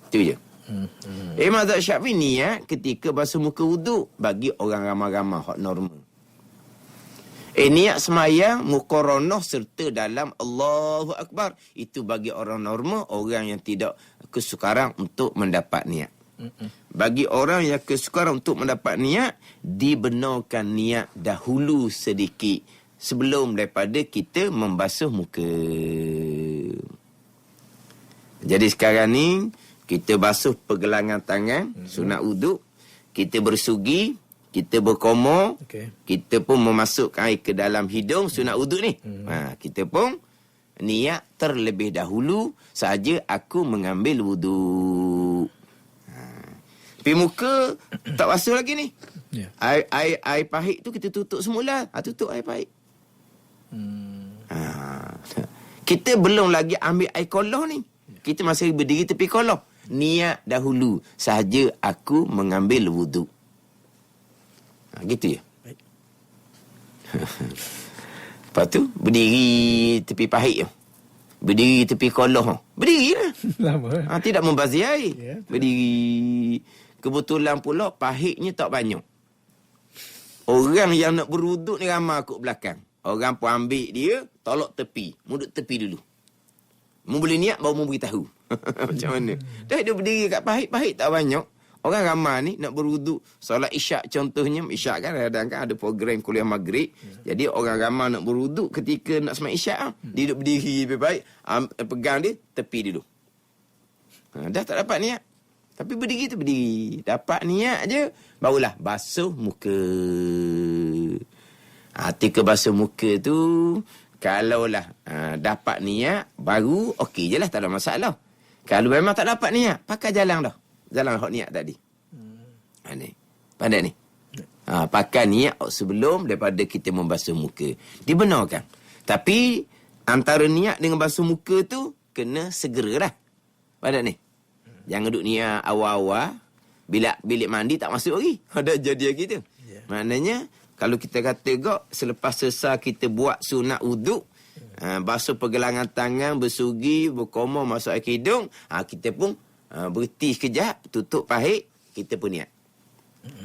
Itu je. Mazhab Syafi'i niat ketika basuh muka wuduk bagi orang ramai-ramai hak normal. Niat semayang muqaranah serta dalam Allahu Akbar, itu bagi orang normal, orang yang tidak kesukaran untuk mendapat niat. Bagi orang yang kesukaran untuk mendapat niat, dibenarkan niat dahulu sedikit sebelum daripada kita membasuh muka. Jadi sekarang ni kita basuh pergelangan tangan, sunat wuduk, kita bersugi, kita berkomor, kita pun memasukkan air ke dalam hidung, sunat wuduk ni. Kita pun niat terlebih dahulu saja aku mengambil wuduk. Pergi muka tak basuh lagi ni. Air pahit tu kita tutup semula. Tutup air pahit. Kita belum lagi ambil air kolah ni. Kita masih berdiri tepi kolah. Niat dahulu sahaja aku mengambil wuduk. Gitu ya. Lepas tu berdiri tepi pahit. Berdiri tepi kolah. Berdiri lah. Lama. Tidak membazir air. Berdiri. Kebetulan pula pahitnya tak banyak. Orang yang nak berwuduk ni ramai kot belakang. Orang pun ambil dia, tolak tepi. Muduk tepi dulu. Mu boleh niat baru mu beritahu. Macam mana? Dah dia berdiri kat pahit tak banyak. Orang ramai ni nak berwuduk. Solat isyak contohnya. Isyak kan kadang-kadang kan ada program kuliah maghrib. Jadi orang ramai nak berwuduk ketika nak semayang isyak. Dia duduk berdiri baik-baik. Pegang dia, tepi dulu. Dah tak dapat niat. Tapi berdiri tu berdiri. Dapat niat je, barulah basuh muka. Ketika basuh muka tu, kalaulah dapat niat, baru okey je lah, tak ada masalah. Kalau memang tak dapat niat, pakai jalan dah. Jalan hak niat tadi. Pandai ni. Pakai niat sebelum daripada kita membasuh muka. Dibenarkan. Tapi antara niat dengan basuh muka tu kena segeralah. Pandai ni. Jangan duduk niat awal-awal, bilik mandi tak masuk lagi. Ada jadi gitu. Maknanya kalau kita kata selepas selesai kita buat sunat wuduk, basuh pergelangan tangan, bersugi, berkomor, masuk air hidung, kita pun berhenti sekejap, tutup pahit, kita pun niat.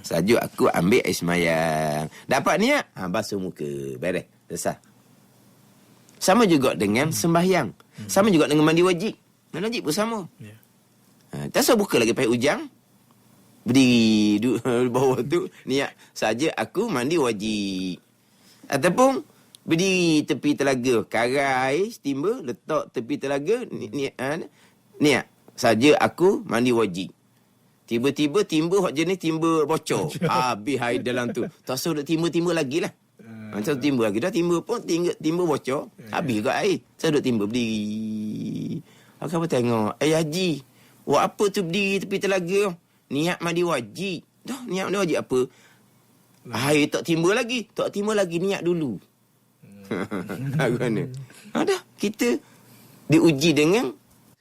Saja aku ambil air semayang. Dapat niat, basuh muka. Beres, selesai. Sama juga dengan sembahyang. Sama juga dengan mandi wajib. Mandi wajib pun sama. Tak usah buka lagi pakai ujang. Berdiri duduk bawah tu, niat saja aku mandi wajib. Ataupun berdiri tepi telaga, karai steamer letak tepi telaga, niat saja aku mandi wajib. Tiba-tiba timba hak jenis timba bocor. Habis air dalam tu. Tak usah duduk timba-timba lagi lah. Macam timba lagi dah, timba pun timba bocor. Habis juga air. Saya duduk timba berdiri. Aku apa tengok, Haji, buat apa tu berdiri tepi telaga? Niat mandi wajib. Dah, niat mandi wajib apa? Air tak timba lagi. Tak timba lagi, niat dulu. Mana? Dah, kita diuji dengan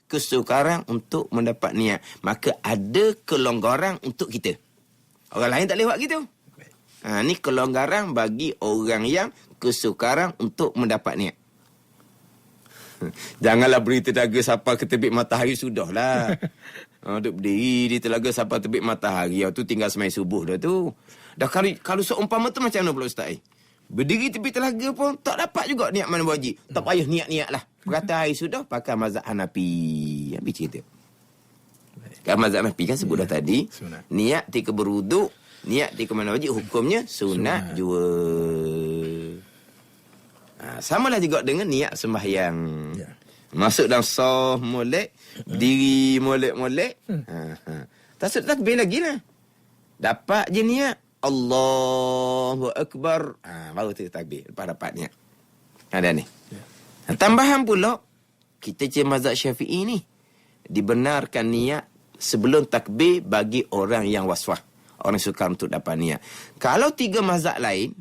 kesukaran untuk mendapat niat. Maka ada kelonggaran untuk kita. Orang lain tak boleh buat gitu. Ni kelonggaran bagi orang yang kesukaran untuk mendapat niat. Janganlah beri telaga sampai ke terbit matahari, sudahlah. Duduk berdiri di telaga sampai terbit matahari. Tu tinggal semai subuh dah tu. Dah kalau seumpama tu macam mana pula Ustaz? Berdiri tepi telaga pun tak dapat juga niat mana wajib. Tak payah niat-niat lah. Berkata air sudah, pakai mazhab Hanafi. Habis cerita. Kan mazhab Hanafi kan sebut dah tadi. Sunat. Niat ketika berwuduk, niat ketika mana wajib, hukumnya sunat jua. Samalah juga dengan niat sembahyang. Ya. Masuk dalam sah molek, diri molek-molek. Tak takbir lagi lah. Dapat je niat. Allahu Akbar. Baru tu takbir. Lepas dapat niat. Ada ni. Ya. Tambahan pula, kita cik mazhab Syafi'i ni, dibenarkan niat sebelum takbir bagi orang yang waswas. Orang sukar untuk dapat niat. Kalau 3 mazhab lain,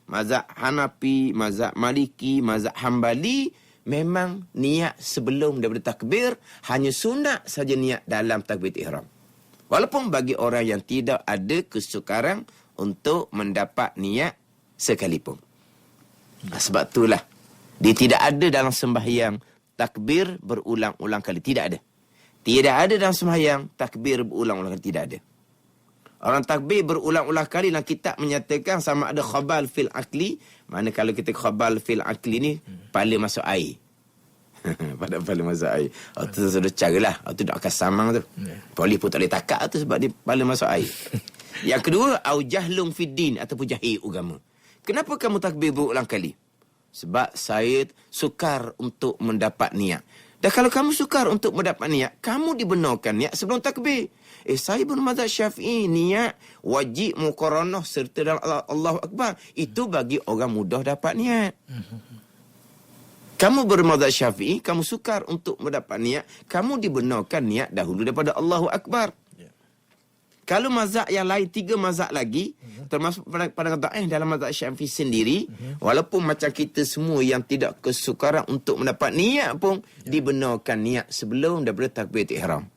mazhab Hanafi, mazhab Maliki, mazhab Hambali, memang niat sebelum daripada takbir, hanya sunat saja niat dalam takbir ihram. Walaupun bagi orang yang tidak ada kesukaran untuk mendapat niat sekalipun. Sebab itulah dia tidak ada dalam sembahyang takbir berulang-ulang kali. Tidak ada. Tidak ada dalam sembahyang takbir berulang-ulang kali. Tidak ada. Orang takbir berulang-ulang kali dalam kitab menyatakan sama ada khabal fil akli. Mana kalau kita khabal fil akli ni, kepala masuk air. Pada kepala masuk air. Itu sudah caralah. Itu dah akan samang tu. Polis pun tak boleh takak tu sebab dia kepala masuk air. Yang kedua, au jahlum fid din, ataupun jahil agama. Kenapa kamu takbir berulang kali? Sebab saya sukar untuk mendapat niat. Dan kalau kamu sukar untuk mendapat niat, kamu dibenarkan niat sebelum takbir. Saya bermazhab Syafi'i, niat wajib muqaranah serta dalam Allahu Akbar. Itu bagi orang mudah dapat niat. Kamu bermazhab Syafi'i, kamu sukar untuk mendapat niat, kamu dibenarkan niat dahulu daripada Allahu Akbar. Kalau mazhab yang lain, 3 mazhab lagi, termasuk pada dakwah dalam mazhab Syafi'i sendiri, walaupun macam kita semua yang tidak kesukaran untuk mendapat niat pun, dibenarkan niat sebelum daripada takbir ihram.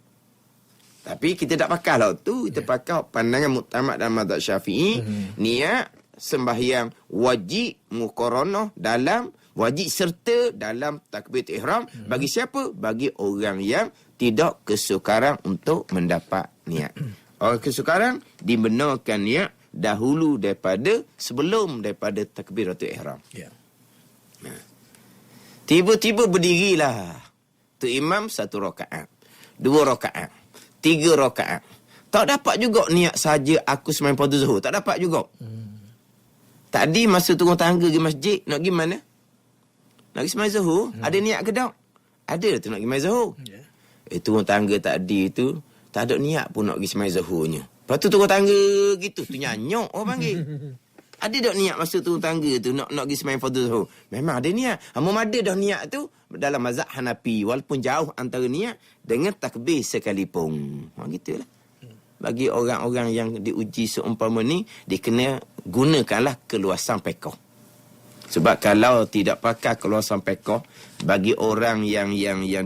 Tapi kita tak pakai lah tu, kita pakai pandangan muktamad dalam mazhab Syafi'i, niat sembahyang wajib muqaranah dalam, wajib serta dalam takbir ihram. Bagi siapa? Bagi orang yang tidak kesukaran untuk mendapat niat. Orang kesukaran dibenarkan niat dahulu daripada, sebelum daripada takbiratul ihram. Ya. Tiba-tiba berdirilah tu imam 1 rakaat, 2 rakaat, 3 rakaat. Tak dapat juga niat saja aku sembahyang fardu zuhur. Tak dapat juga. Tadi masa turun tangga pergi masjid, nak pergi mana? Nak pergi sembahyang zuhur, ada niat ke tak? Ada tu nak pergi sembahyang zuhur. Turun tangga tadi tu tak ada niat pun nak pergi sembahyang zuhurnya. Lepas tu turun tangga gitu, tu nyanyok orang panggil. Ada tak niat masa turun tangga tu nak pergi sembahyang fardu zuhur? Memang ada niat. Hamba ada dah niat tu dalam mazhab Hanafi, walaupun jauh antara niat dengan takbir sekalipun. Gitulah. Bagi orang-orang yang diuji seumpama ni, dia kena gunakanlah keluasan pekoh. Sebab kalau tidak pakai keluasan pekoh, bagi orang yang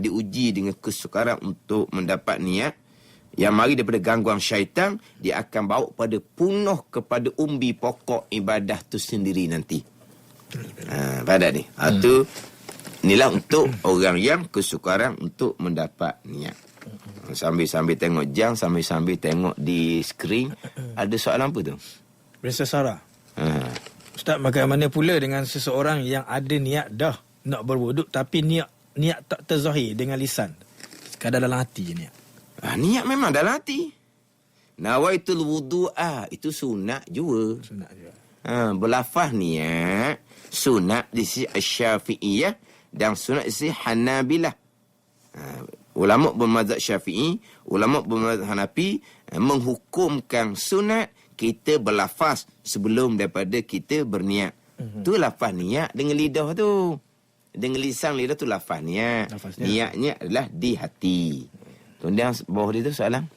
diuji dengan kesukaran untuk mendapat niat, yang mari daripada gangguan syaitan, dia akan bawa pada punah kepada umbi pokok ibadah tu sendiri nanti. Pada ni. Tu inilah untuk orang yang kesukaran untuk mendapat niat. Sambil-sambil tengok jam, sambil-sambil tengok di skrin, ada soalan apa tu? Princess Sarah. Ustaz, bagaimana pula dengan seseorang yang ada niat dah nak berwuduk tapi niat tak terzahir dengan lisan? Sekadar dalam hati je niat. Niat memang dalam hati. Nawaitul wudu'a, itu sunat juga. Sunat juga. Berlafaz niat, sunat di sisi Syafi'iyah dan sunat di sisi Hanabilah. Ulama bermazhab Syafi'i, ulama bermazhab Hanafi menghukumkan sunat kita berlafaz sebelum daripada kita berniat. Tu lafaz niat dengan lidah tu. Dengan lisan lidah tu lafaz niat. Niatnya adalah di hati. Kemudian bawah dia tu soalan.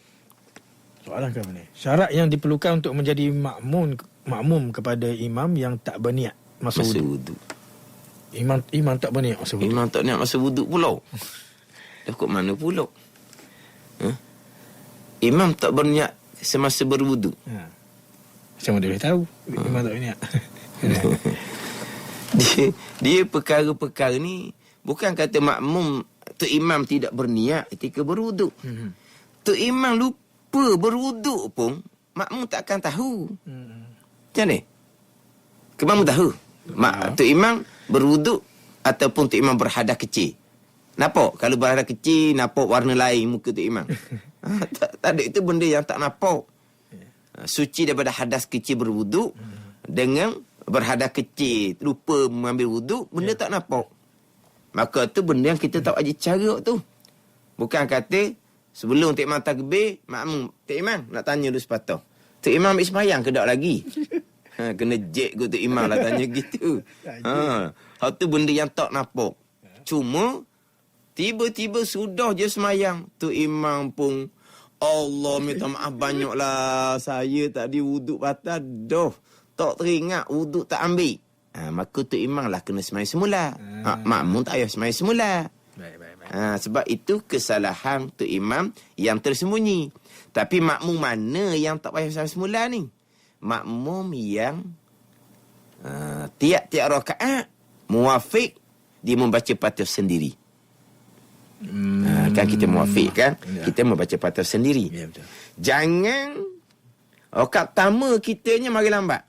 Soalan ke apa ni? Syarat yang diperlukan untuk menjadi makmum kepada imam yang tak berniat masa wudu. Imam tak berniat masa wudu. Imam tak niat masa wudu pula. Dah kok mana pula? Imam tak berniat semasa berwudu. Macam mana dia boleh tahu imam tak berniat? dia perkara-perkara ni bukan kata makmum tu imam tidak berniat ketika berwudu. Tu imam lupa berwudu pun makmum tak akan tahu. Macam ni? Ke makmum tahu? Tu imam berwudu ataupun tu imam berhadas kecil. Nampak? Kalau berhadas kecil, nampak warna lain muka tu imam. Tak ada, itu benda yang tak nampak. Suci daripada hadas kecil berwudu dengan berhadas kecil lupa mengambil wudu, benda tak nampak. Maka tu benda yang kita tak wajib cara tu. Bukan kata sebelum Tok Imam takbir, makmum, Tok Imam nak tanya dulu sepatah. Tok Imam ambil sembahyang ke tak lagi? Kena jek ke Tok Imam lah tanya gitu. Tu benda yang tak nampak. Cuma tiba-tiba sudah je semayang, tu imam pun Allah minta maaf banyaklah, saya tadi wuduk batal dah, tak teringat wuduk tak ambil. Maka tu imam lah kena semayang semula. Makmum tak payah semayang semula. Baik. Sebab itu kesalahan tu imam yang tersembunyi. Tapi makmum mana yang tak payah semayang semula ni? Makmum yang tiap-tiap rakaat muafiq dia membaca Fatihah sendiri. Kan kita muafiq kan? Ya. Kita membaca Fatihah sendiri. Ya, betul. Jangan rakaat pertama kitanya mari lambat.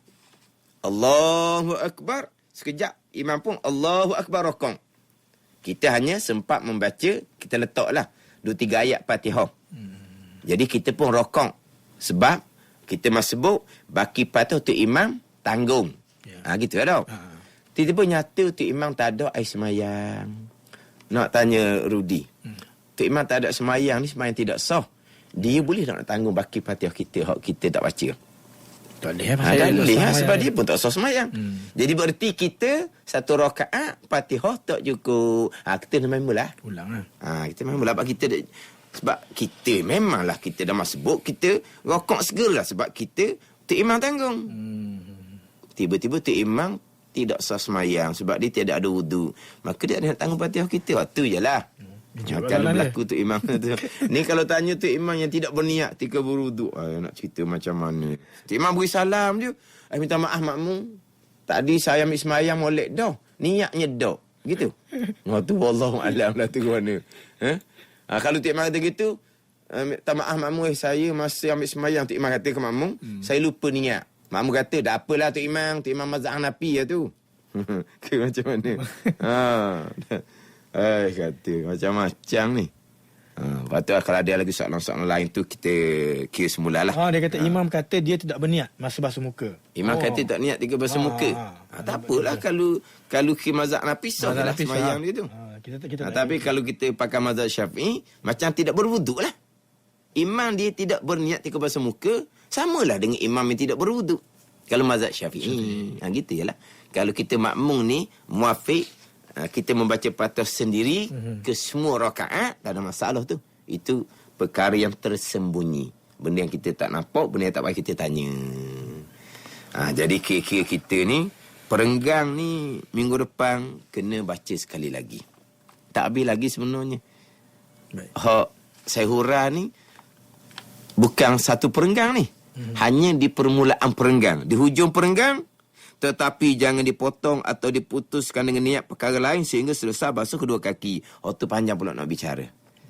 Allahu Akbar. Sekejap imam pun Allahu Akbar rokong. Kita hanya sempat membaca, kita letaklah 2-3 ayat Fatihah. Jadi kita pun rokong. Sebab kita masbuk, baki Fatihah tu imam tanggung. Ya. Gitu lah. Tiba-tiba nyata tu imam tak ada air semayang. Nak tanya Rudi. Tok Imam tak ada semayang ni, semayang tidak sah. Dia boleh nak tanggung baki Fatihah kita, hak kita tak baca? Tak boleh. Tak boleh sebab dia pun tak sah semayang. Jadi berarti kita satu rakaat Fatihah tak cukup. Kita main mula. Ulang lah. Kita main mula sebab kita memanglah kita dah masbuk, kita rokok segeralah sebab kita Tok Imam tanggung. Tiba-tiba Tok Imam tidak sah semayang sebab dia tidak ada wudu, maka dia nak tanggung Fatihah kita. Tu je lah. Kalau berlaku tu imam tu. Ni kalau tanya tu imam yang tidak berniat ketika berwudu, nak cerita macam mana? Tu imam beri salam je. Minta maaf makmum, tadi saya ambil semayang molek dah, niatnya dah. Gitu. Tu wallahu alam lah tu mana. Kalau tu imam kata gitu, minta maaf makmum, saya masa ambil semayang, tu imam kata ke makmum, saya lupa niat. Makmum kata, dah apalah tu imam mazhab Hanafi lah tu. Ke macam mana? Kata macam-macam ni. Lepas tu kalau ada lagi soalan-soalan lain tu kita kira semula lah. Dia kata imam kata dia tidak berniat masa basuh muka. Imam kata tak niat tiga basuh muka. Tak apalah kalau kira mazhab Hanafi sah lah semayang dia tu. Tapi kalau kita pakai mazhab Syafi'i, macam tidak berwuduk lah. Imam dia tidak berniat tiga basuh muka, samalah dengan imam yang tidak berwuduk. Kalau mazhab Syafi'i. Gitu je lah. Kalau kita makmum ni muafiq, kita membaca Fatihah sendiri ke semua rakaat, tak ada masalah tu. Itu perkara yang tersembunyi. Benda yang kita tak nampak, benda yang tak payah kita tanya. Jadi kira-kira kita ni, perenggang ni minggu depan kena baca sekali lagi. Tak habis lagi sebenarnya. Saya hurah ni bukan satu perenggang ni. Hanya di permulaan perenggang. Di hujung perenggang, tetapi jangan dipotong atau diputuskan dengan niat perkara lain sehingga selesai basuh kedua kaki. Tu panjang pula nak bicara.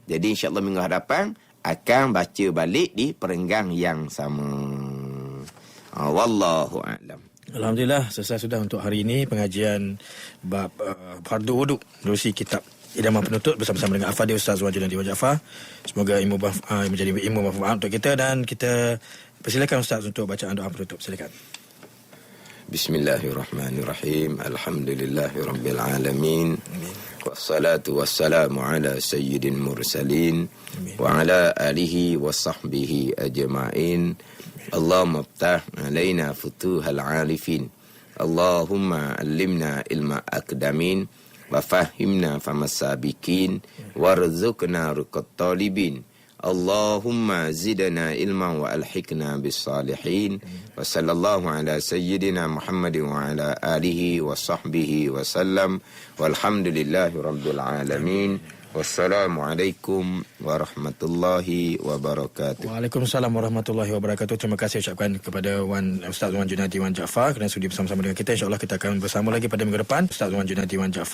Jadi insyaAllah minggu hadapan akan baca balik di perenggang yang sama. Wallahu a'lam. Alhamdulillah, selesai sudah untuk hari ini pengajian bab fardu wuduk menerusi kitab idaman penutup bersama-sama dengan Al-Fadhil Ustaz Wan Junadi Wan Jaafar. Semoga menjadi ilmu manfaat untuk kita, dan kita persilakan Ustaz untuk bacaan doa penutup. Silakan. Bismillahirrahmanirrahim. Alhamdulillahirabbil alamin. Wassalatu wassalamu ala sayyidil mursalin wa ala alihi wa sahbihi ajma'in. Allahumma iftah alaina futuhal arifin. Allahumma allimna ilma akdamin wa fahimna famasabikin warzuqna ruqat talibin. Allahumma zidna ilman wa alhiqna bis salihin. Wa sallallahu ala sayyidina Muhammadin wa ala alihi wa sahbihi wa sallam. Walhamdulillahi rabbil alamin. Wassalamualaikum warahmatullahi wabarakatuh. Waalaikumsalam warahmatullahi wabarakatuh. Terima kasih ucapkan kepada Ustaz Wan Junadi Wan Jaafar kerana sudi bersama-sama dengan kita. InsyaAllah kita akan bersama lagi pada minggu depan. Ustaz Wan Junadi Wan Jaafar.